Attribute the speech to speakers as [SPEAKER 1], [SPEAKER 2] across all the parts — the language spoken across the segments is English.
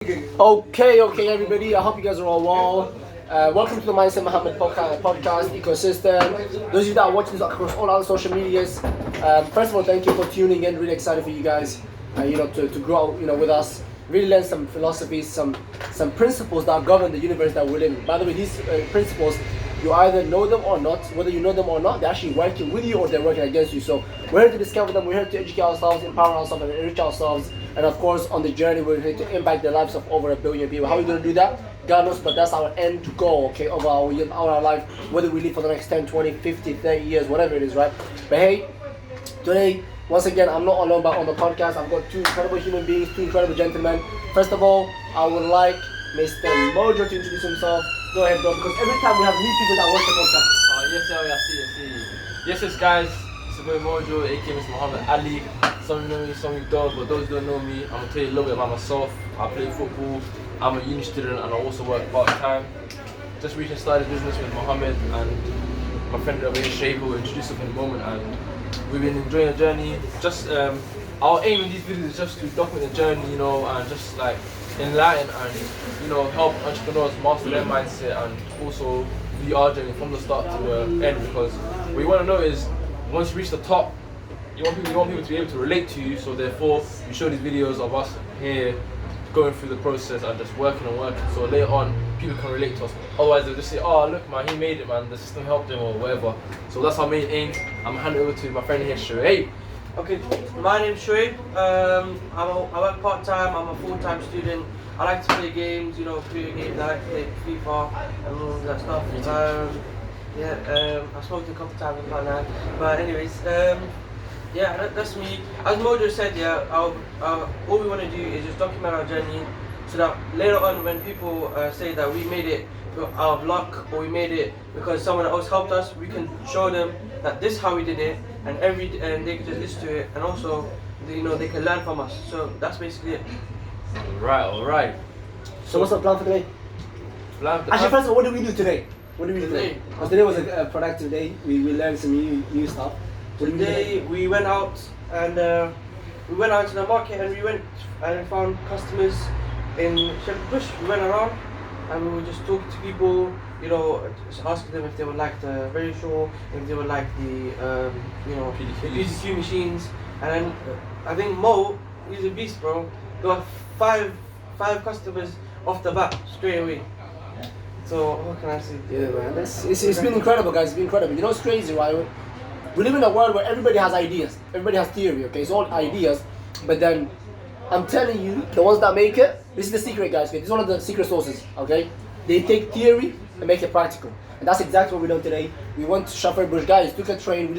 [SPEAKER 1] Okay, everybody. I hope you guys are all well. Welcome to the Mindset Muhammad podcast ecosystem. Those of you that are watching this across all other social medias, first of all, thank you for tuning in. Really excited for you guys, to grow, with us. Really learn some philosophies, some principles that govern the universe that we're in. By the way, these principles, you either know them or not. Whether you know them or not, they're actually working with you or they're working against you. So we're here to discover them. We're here to educate ourselves, empower ourselves, and enrich ourselves. And of course, on the journey, we're here to impact the lives of over 1 billion people. How are we going to do that? God knows, but that's our end goal, okay, of our life, whether we live for the next 10, 20, 50, 30 years, whatever it is, right? But hey, today, once again, I'm not alone back on the podcast. I've got two incredible human beings, two incredible gentlemen. First of all, I would like Mr. Mojo to introduce himself. Go ahead, bro, because every time we have new people that watch the podcast.
[SPEAKER 2] Yes, guys. It's your boy Mojo, aka Mr. Muhammad Ali. Some of you know me, some of you don't, but those who don't know me, I'm gonna tell you a little bit about myself. I play football, I'm a uni student, and I also work part-time. Just recently started business with Mohammed and my friend over here, Shay, who will introduce him in a moment, and we've been enjoying the journey. Just our aim in these videos is just to document the journey, and just like enlighten and help entrepreneurs master their mindset and also view our journey from the start to the end, because what we want to know is once you reach the top, you want people to be able to relate to you. So therefore, you show these videos of us here going through the process and just working and working. So later on, people can relate to us. Otherwise, they'll just say, "Oh, look, man, he made it, man. The system helped him, or whatever." So that's our main aim. I'm gonna hand it over to my friend here, Shuaib.
[SPEAKER 3] Okay, my name's Shuaib. I work part-time, I'm a full-time student. I like to play games, video games. I like to play FIFA and all of that stuff. I smoked a couple times about that. But anyways, that's me. As Mojo said, all we want to do is just document our journey so that later on when people say that we made it out of luck or we made it because someone else helped us, we can show them that this is how we did it, and they can just listen to it, and also they can learn from us. So that's basically it.
[SPEAKER 2] All right.
[SPEAKER 1] So what's the plan for today? Actually, first of all, what did we do today? Because today was a productive day. We learned some new stuff.
[SPEAKER 3] Today we went out and we went out to the market and we went and found customers in Shepherd Bush. We went around and we were just talking to people, just asking them if they would like the very sure, if they would like the PDQ machines. And then I think Mo, he's a beast, bro. Got five customers off the bat straight away. So what can I say?
[SPEAKER 1] Yeah, man, it's been incredible, guys. It's been incredible. You know, it's crazy, right? We live in a world where everybody has ideas. Everybody has theory, okay? It's all ideas. But then, I'm telling you, the ones that make it, this is the secret, guys. Okay? This is one of the secret sources, okay? They take theory and make it practical. And that's exactly what we done today. We went to Shepherd Bush, guys. Took a train.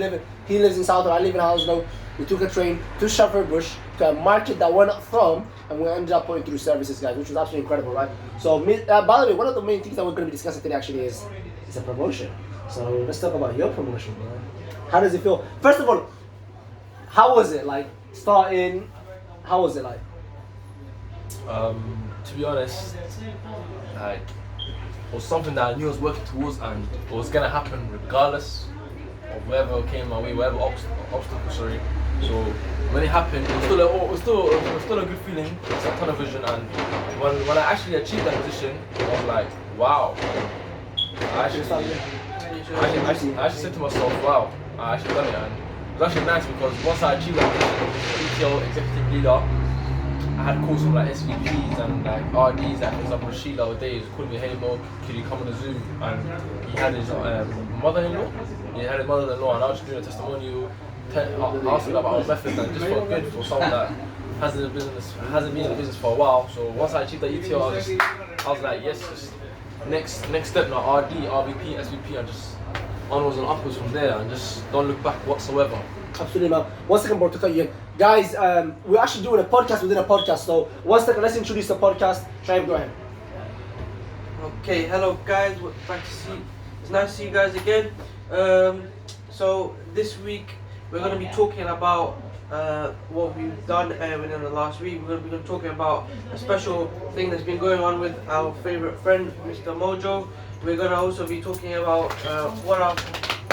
[SPEAKER 1] He lives in Southall. I live in Hounslow. We took a train to Shepherd Bush to a market that we're not from, and we ended up going through services, guys, which was absolutely incredible, right? So, by the way, one of the main things that we're going to be discussing today actually is a promotion. So let's talk about your promotion, man. How does it feel? First of all, how was it like starting? How was it like?
[SPEAKER 2] To be honest, like, it was something that I knew I was working towards, and it was gonna happen regardless of whatever came my way, whatever obstacle. Sorry. So when it happened, it was still a good feeling. It's a ton of vision, and when I actually achieved that position, I was like, wow. I actually said to myself, wow, I actually done it, and it was actually nice because once I achieved that position, ETL executive leader, I had calls from like SVPs and like RDs, like for example Sheila or Dave calling me, "Hey Mo, could you come on a Zoom?" And he had his mother-in-law, and I was just doing a testimonial, asking about our methods, and just felt good for someone that hasn't been in the business for a while. So once I achieved that ETL, I was like, yes, just next step now, RD, RVP, SVP, and just onwards and upwards from there, and just don't look back whatsoever.
[SPEAKER 1] Absolutely, man. 1 second, bro, to cut you in. Guys, we're actually doing a podcast within a podcast. So 1 second, let's introduce the podcast. Try and go ahead.
[SPEAKER 3] Okay, hello guys. It's nice to see you guys again. So this week we're going to be talking about what we've done within the last week. We're going to be talking about a special thing that's been going on with our favorite friend, Mr. Mojo. We're going to also be talking about what our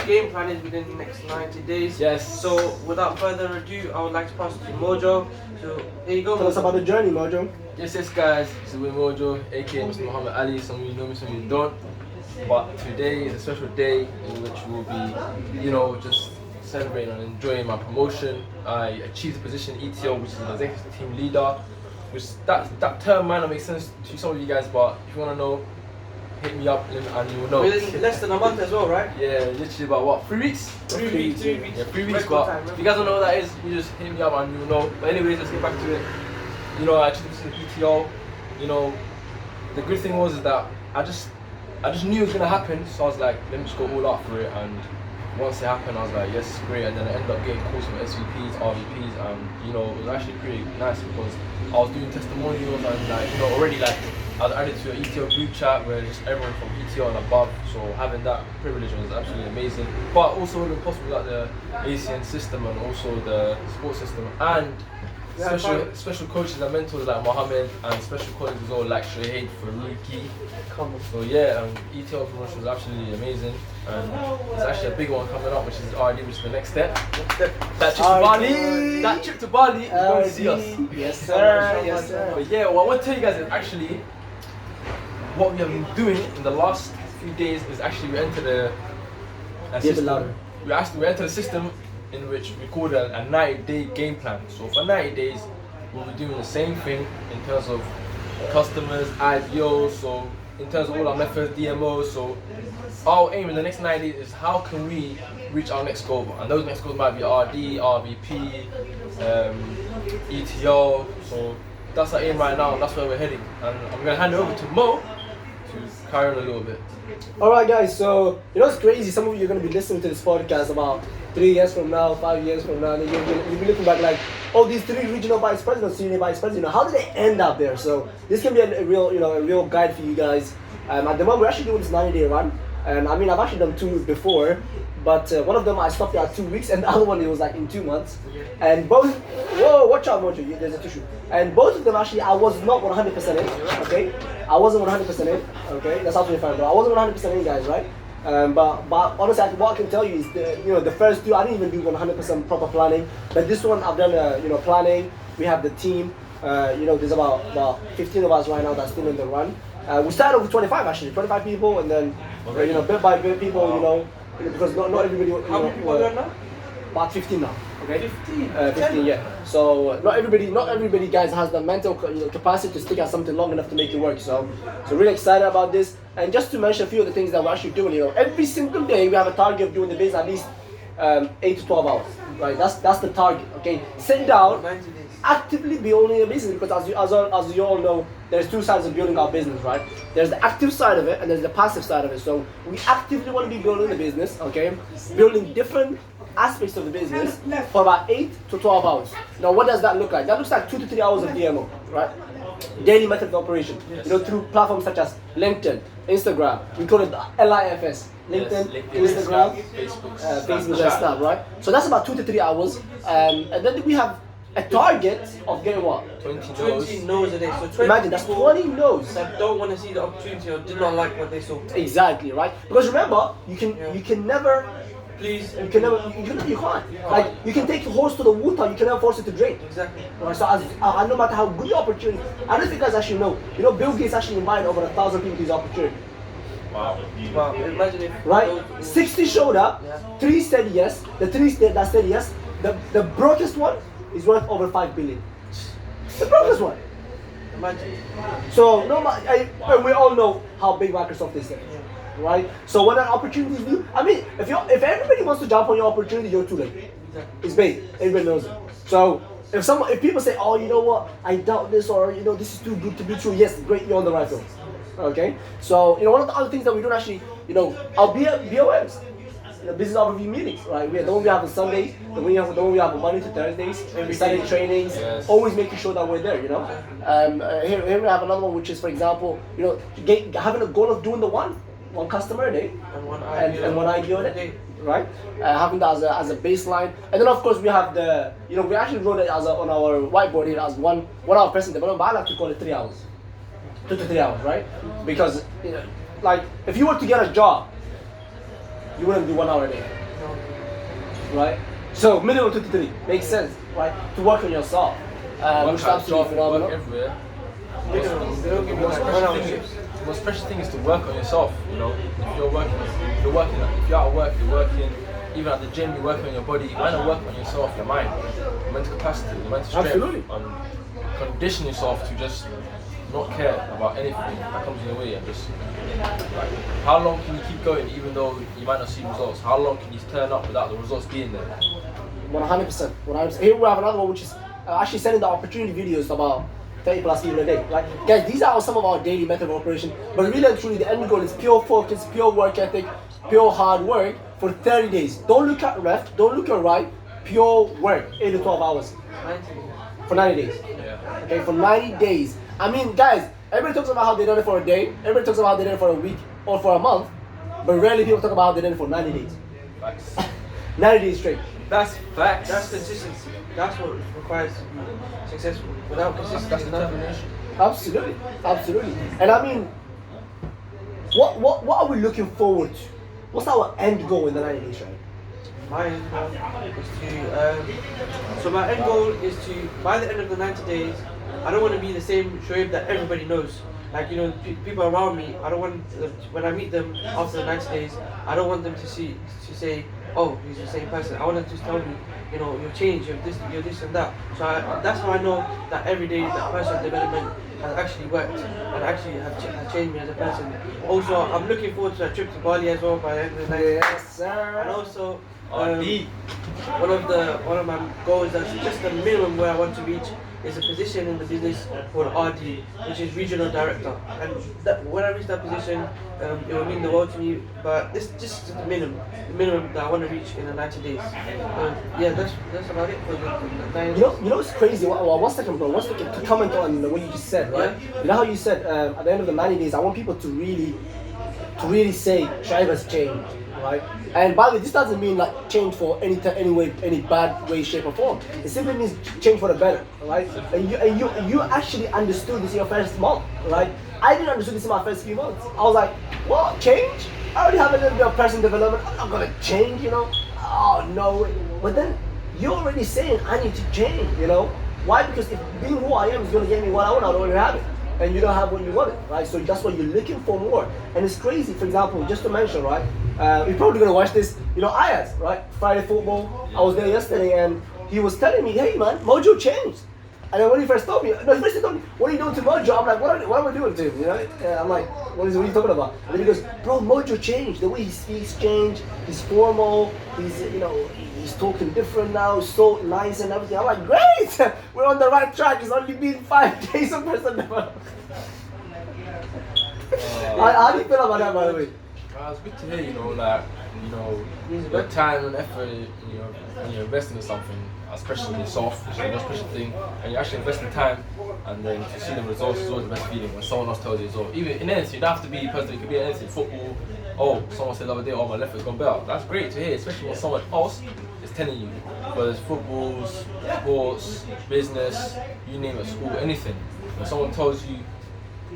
[SPEAKER 3] game plan is within the next 90 days.
[SPEAKER 2] Yes.
[SPEAKER 3] So without further ado, I would like to pass it to Mojo. So here you go.
[SPEAKER 1] Tell us about the journey, Mojo.
[SPEAKER 2] Yes, guys. It's with Mojo, aka Mr. Muhammad Ali. Some of you know me, some of you don't. But today is a special day in which we'll be, just celebrating and enjoying my promotion. I achieved the position ETL, which is an executive team leader. Which that term might not make sense to some of you guys, but if you wanna know, hit me up and you'll know.
[SPEAKER 3] Within less than a month as well, right?
[SPEAKER 2] Yeah, literally about what, 3 weeks?
[SPEAKER 3] 3 weeks. 3 weeks.
[SPEAKER 2] Yeah, 3 weeks.
[SPEAKER 3] Record
[SPEAKER 2] But
[SPEAKER 3] time,
[SPEAKER 2] if you guys don't know what that is, you just hit me up and you'll know. But anyways, let's get back to it. I achieved the ETL. The good thing was is that I just knew it was gonna happen, so I was like, let me just go all out for it. And once it happened, I was like, yes, great. And then I ended up getting calls from SVPs, RVPs, and it was actually pretty nice because I was doing testimonials and already I was added to an ETL group chat where just everyone from ETL and above. So having that privilege was absolutely amazing. But also it was possible without the ACN system and also the support system and special coaches and mentors like Mohammed and special colleagues as well like Shahid, Faruqi. So yeah, ETL promotion was absolutely amazing, and there's actually a big one coming up, which is RD, which is the next step. That trip to Bali. That trip to Bali is going to see us.
[SPEAKER 1] Yes, sir. Yes, sir.
[SPEAKER 2] But yeah, what I want to tell you guys is actually what we have been doing in the last few days is actually we entered a system. We entered a system in which we called a 90-day game plan. So for 90 days, we'll be doing the same thing in terms of customers, IBOs, so in terms of all our methods, DMOs. So our aim in the next 90 days is how can we reach our next goal? And those next goals might be RD, RVP, ETL. So that's our aim right now, that's where we're heading. And I'm gonna hand it over to Mo to carry on a little bit.
[SPEAKER 1] Alright guys, so it's crazy, some of you are going to be listening to this podcast about 3 years from now, 5 years from now, and you'll be looking back like, oh, these 3 regional vice presidents, senior vice presidents, how did they end up there? So this can be a real guide for you guys. At the moment we're actually doing this 90-day run, and I mean I've actually done 2 before, but one of them I stopped at 2 weeks, and the other one it was like in 2 months. And both, whoa, watch out Mojo, there's a tissue. And both of them actually I was not 100% in, okay? I wasn't 100% in, okay? That's absolutely fine, but I wasn't 100% in, guys, right? But honestly, what I can tell you is the first 2 I didn't even do 100% proper planning, but this one I've done planning. We have the team. There's about 15 of us right now that's still in the run. We started with 25 people, and then bit by bit people because not everybody.
[SPEAKER 3] How many people are there now?
[SPEAKER 1] About 15 now. Okay.
[SPEAKER 3] 15.
[SPEAKER 1] 15, yeah. So not everybody, guys, has the mental capacity to stick at something long enough to make it work. So really excited about this. And just to mention a few of the things that we're actually doing, every single day we have a target of doing the biz at least 8 to 12 hours. Right. That's the target. Okay. Sit down.
[SPEAKER 3] 90 days.
[SPEAKER 1] Actively building a business, because as you all know, there's 2 sides of building our business, right? There's the active side of it and there's the passive side of it. So we actively want to be building the business, okay? Building different aspects of the business for about 8 to 12 hours. Now what does that look like? That looks like 2 to 3 hours of DMO, right? Daily method of operation, through platforms such as LinkedIn, Instagram, we call it LIFS. LinkedIn, Instagram, Facebook and Snap, right? So that's about 2 to 3 hours. And then we have a target of getting what?
[SPEAKER 3] 20 no's a day. So 20
[SPEAKER 1] Imagine, that's 20 no's.
[SPEAKER 3] that don't want to see the opportunity or did not like what they saw.
[SPEAKER 1] Exactly, right? Because remember, you can never,
[SPEAKER 3] Please.
[SPEAKER 1] you can't. Like, you can take a horse to the water, you can never force it to drink.
[SPEAKER 3] Exactly.
[SPEAKER 1] Right? So no matter how good the opportunity, I don't think you guys actually know. Bill Gates actually invited over 1,000 people to his opportunity.
[SPEAKER 2] Wow.
[SPEAKER 3] Wow. Imagine if
[SPEAKER 1] Right? 60 showed up, 3 said yes. The 3 that said yes, the brokest one is worth over 5 billion. The brokest one.
[SPEAKER 3] Imagine.
[SPEAKER 1] So we all know how big Microsoft is, right? So when an opportunity is new, I mean, if everybody wants to jump on your opportunity, you're too late. It's big. Everybody knows it. So if people say, oh, you know what, I doubt this, or this is too good to be true, yes, great, you're on the right road. Okay. So one of the other things that we don't actually, our BOMs. Business overview meetings, right? The one we have on Sundays, the one we have on Monday to Thursdays, every Saturday trainings, always making sure that we're there, Here we have another one, which is, for example, having a goal of doing the one customer a day
[SPEAKER 3] And one
[SPEAKER 1] IDO a day, right? Having that as a baseline, and then of course we have we actually wrote it on our whiteboard here as 1 hour person development, but I like to call it 3 hours, 2 to 3 hours, right? Because like if you were to get a job, you wouldn't do 1 hour a day. right? So minimum 2 to 3 makes sense, right? To work on yourself,
[SPEAKER 2] Work
[SPEAKER 1] which is
[SPEAKER 2] at
[SPEAKER 1] absolutely
[SPEAKER 2] job,
[SPEAKER 1] phenomenal.
[SPEAKER 2] work everywhere.
[SPEAKER 3] Minimum. They don't give you like 1 hour shifts.
[SPEAKER 2] The most precious thing is to work on yourself. You know, if you're working, if you're at work, you're working. Even at the gym, you're working on your body. You might not work on yourself, your mind, your mental capacity, your mental strength,
[SPEAKER 1] Absolutely.
[SPEAKER 2] and condition yourself to just not care about anything that comes in your way, and just like, how long can you keep going even though you might not see results? How long can you turn up without the results being there?
[SPEAKER 1] 100%. 100%. Here we have another one, which is actually sending the opportunity videos to about 30 plus people a day. Like, guys, these are some of our daily method of operation. But really and truly, the end goal is pure focus, pure work ethic, pure hard work for 30 days. Don't look at left, don't look at right. Pure work, 8 to 12 hours.
[SPEAKER 3] 90.
[SPEAKER 1] For 90 days.
[SPEAKER 2] Yeah.
[SPEAKER 1] Okay, for 90 days. I mean, guys, everybody talks about how they done it for a day. Everybody talks about how they done it for a week or for a month. But rarely people talk about how they done it for 90 days.
[SPEAKER 2] Facts.
[SPEAKER 1] 90 days straight.
[SPEAKER 2] That's facts.
[SPEAKER 3] That's consistency. That's what requires to be successful. Without consistency,
[SPEAKER 2] That's
[SPEAKER 3] it's nothing.
[SPEAKER 2] determination.
[SPEAKER 1] Absolutely, absolutely. And I mean, what are we looking forward to? What's our end goal in the 90 days, right?
[SPEAKER 3] My end goal is to, so my end goal is to, by the end of the 90 days, I don't want to be the same Shoaib that everybody knows. Like, you know, people around me, I don't want them, when I meet them after the 90 days, I don't want them to say, oh, he's the same person. I want them to tell me, you know, you've changed, you're this and that. So that's how I know that every day that personal development has actually worked and actually have changed me as a person. Also, I'm looking forward to a trip to Bali as well by the end of the night.
[SPEAKER 1] Yes, sir.
[SPEAKER 3] And also,
[SPEAKER 2] RD.
[SPEAKER 3] one of my goals that's just the minimum where I want to reach is a position in the business called RD, which is regional director. And when I reach that position, it will mean the world to me. But this just the minimum that I want to reach in the 90 days. Yeah, that's about it for the 90 days.
[SPEAKER 1] You know what's crazy? Well, 1 second, bro. 1 second to comment on what you just said, right?
[SPEAKER 3] Yeah.
[SPEAKER 1] You know how you said at the end of the 90 days, I want people to really say Shoaib has changed, right? And by the way, this doesn't mean like change for any way, any bad way, shape, or form. It simply means change for the better, right? And you actually understood this in your first month, right? I didn't understand this in my first few months. I was like, what, change? I already have a little bit of personal development. I'm not gonna change, you know? Oh no way. But then you're already saying I need to change, you know? Why? Because if being who I am is gonna get me what I want, I don't already have it. And you don't have what you wanted, right? So that's why you're looking for more. And it's crazy, for example, just to mention, right? You're probably gonna watch this, you know, Ayaz, right? Friday football. I was there yesterday and he was telling me, hey man, Mojo changed. And then when he first told me, what are you doing to Mojo? I'm like, what am I doing to him? You know? I'm like, what are you talking about? And then he goes, bro, Mojo changed. The way he speaks changed. He's formal. He's, you know, he's talking different now. So nice and everything. I'm like, great. We're on the right track. It's only been 5 days of personal development. How do you feel about that, by the way?
[SPEAKER 2] It's good to hear, you know, like, you know, the time and effort, you know, when you're investing in something, especially in yourself, which is the most precious thing, and you actually invest in time, and then to see the results is always the best feeling when someone else tells you as well. Even in anything, you don't have to be a person, it could be anything, football. Oh, someone said the other day, oh, my left foot's gone better. That's great to hear, especially when someone else is telling you, whether it's football, sports, business, you name it, school, anything. When someone tells you,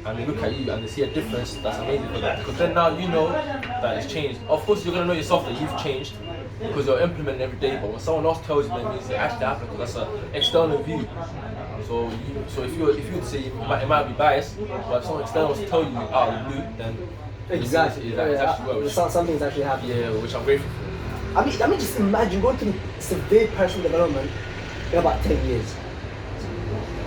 [SPEAKER 2] and they look at you and they see a difference, that's amazing for them. Because then now you know that it's changed. Of course, you're going to know yourself that you've changed because you're implementing every day. But when someone else tells you, that means it actually happened because that's an external view. So if you would say it might be biased, but if someone external was to tell you out of the blue, then
[SPEAKER 1] Exactly.
[SPEAKER 2] it's actually works.
[SPEAKER 1] Something's actually happening.
[SPEAKER 2] Yeah, which I'm grateful for.
[SPEAKER 1] I mean, just imagine going through severe personal development in about 10 years.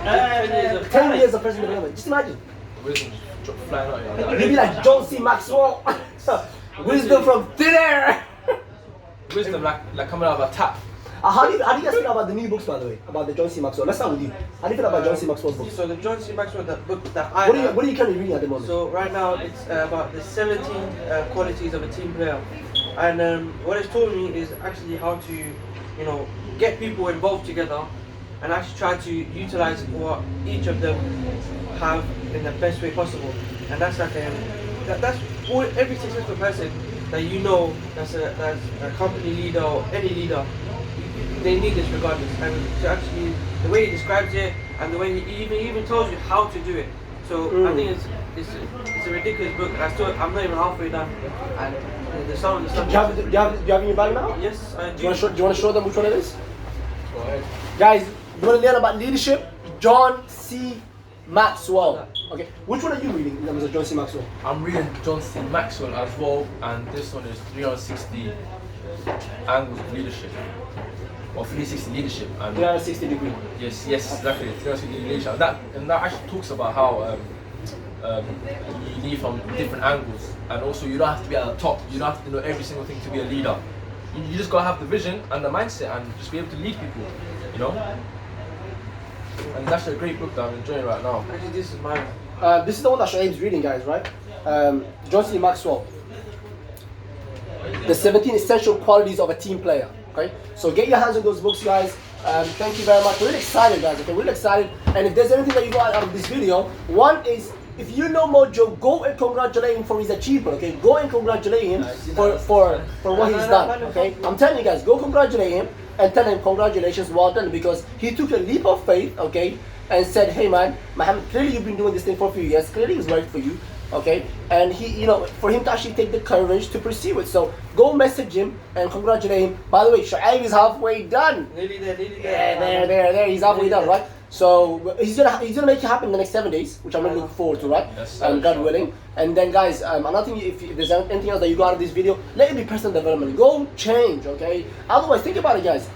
[SPEAKER 1] 10 years of personal development. Just imagine.
[SPEAKER 2] Wisdom just flying out here.
[SPEAKER 1] You'd be like John C. Maxwell. Wisdom from thin air.
[SPEAKER 2] Wisdom like coming out of a tap.
[SPEAKER 1] How do you guys feel about the new books, by the way? About the John C. Maxwell? Let's start with you. How do you feel about John C. Maxwell's books?
[SPEAKER 3] So the John C. Maxwell, that book that I
[SPEAKER 1] What are you currently reading at the moment?
[SPEAKER 3] So right now it's about the 17 qualities of a team player, and what it's taught me is actually how to, you know, get people involved together, and actually try to utilize what each of them have in the best way possible. And that's like that's all, every successful person that you know that's a company leader or any leader, they need this regardless. And to actually, the way he describes it and the way he even tells you how to do it, So I think it's a ridiculous book, and I'm not even halfway done. And there's some of the stuff.
[SPEAKER 1] Do you have it in your bag now?
[SPEAKER 3] Yes, I do.
[SPEAKER 1] Do you want to show them which one it is?
[SPEAKER 2] Go ahead.
[SPEAKER 1] Guys, you want to learn about leadership? John C. Maxwell. Okay, which one are you reading in terms of John C. Maxwell?
[SPEAKER 2] I'm reading John C. Maxwell as well, and this one is 360 angles of leadership, or 360 leadership. And
[SPEAKER 1] 360 degree.
[SPEAKER 2] yes, exactly, 360 leadership. And that actually talks about how you lead from different angles, and also you don't have to be at the top. You don't have to know every single thing to be a leader. You just gotta have the vision and the mindset, and just be able to lead people. You know. And it's actually a great book that I'm enjoying right now.
[SPEAKER 3] Actually, this is mine.
[SPEAKER 1] This is the one that Shoaib's reading, guys, right? John C. Maxwell. The 17 essential qualities of a team player. Okay, so get your hands on those books, guys. Thank you very much. We're really excited, guys. Okay, we're really excited. And if there's anything that you got out of this video, one is, if you know Mojo, go and congratulate him for his achievement. Okay, go and congratulate him for what he's done. Okay, I'm telling you guys, go congratulate him and tell him congratulations, well done, because he took a leap of faith. Okay, and said, hey man, Mohammed, clearly you've been doing this thing for a few years. Clearly it's right for you. Okay, and he, you know, for him to actually take the courage to pursue it. So go message him and congratulate him. By the way, Shoaib is halfway done.
[SPEAKER 3] Nearly there.
[SPEAKER 1] Yeah, there. He's halfway done, right? So he's gonna make it happen in the next 7 days, which I'm really looking forward to, right?
[SPEAKER 2] Yes,
[SPEAKER 1] God willing. And then, guys, another thing, if there's anything else that you got out of this video, let it be personal development. Go change, okay? Otherwise, think about it, guys.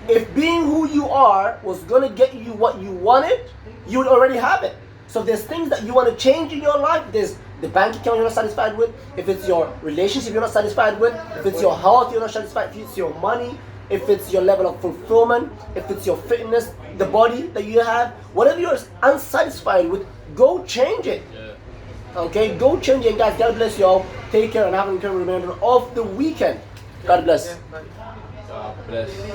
[SPEAKER 1] If being who you are was gonna get you what you wanted, you would already have it. So there's things that you want to change in your life. There's the bank account you're not satisfied with. If it's your relationship you're not satisfied with. If it's your health you're not satisfied. If it's your money. If it's your level of fulfillment. If it's your fitness, the body that you have. Whatever you're unsatisfied with, go change it.
[SPEAKER 2] Yeah.
[SPEAKER 1] Okay, go change it. And guys, God bless you all. Take care and have an incredible remainder of the weekend. God bless.
[SPEAKER 3] Yeah, bye.
[SPEAKER 2] God bless.